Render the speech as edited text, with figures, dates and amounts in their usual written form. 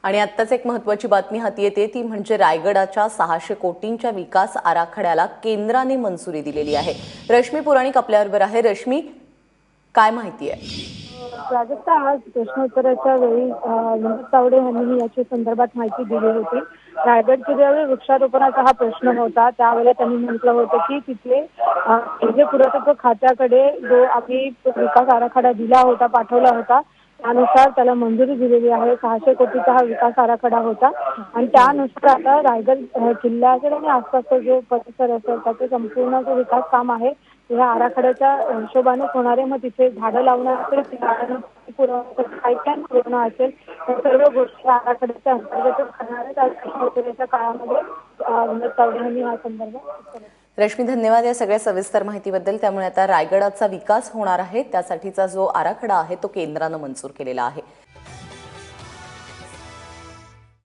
आणि आत्ताच एक महत्त्वाची बातमी हाती येते ती म्हणजे रायगडाच्या 600 कोटींच्या विकास आराखड्याला केंद्राने मंजुरी दिलेली आहे। रश्मी पुराणिक आपल्याबरोबर आहे। रश्मी, काय माहिती आहे? प्राजक्ता, आज प्रश्नोत्तराच्या वेळी विनोद तावडे यांनी याच्या संदर्भात माहिती दिली होती। रायगड किल्ल्यावर वृक्षारोपणाचा हा प्रश्न होता। त्यावेळेला त्यांनी म्हटलं होतं की तिथे केंद्रीय पुरातत्व खात्याकडे जो आम्ही विकास आराखडा दिला होता, पाठवला होता, त्यानुसार त्याला मंजुरी दिलेली आहे। 600 कोटीचा हा विकास आराखडा होता आणि त्यानुसार आता रायगड किल्ला असेल आणि आसपासचा जो परिसर असेल त्याचे संपूर्ण जो विकास काम आहे या आराखड्याच्या हिशोबाने होणारे। मग तिथे झाडं लावणं असेल, पुरवणं असेल, या सर्व गोष्टी आराखड्याच्या अंतर्गतच करणारच। आज काळामध्ये विनोद तावडे यांनी हा संदर्भ। रश्मी, धन्यवाद या सगळ्या सविस्तर माहितीबद्दल। त्यामुळे आता रायगडाचा विकास होणार आहे, त्यासाठीचा जो आराखडा आहे तो केंद्राने मंजूर केलेला आहे।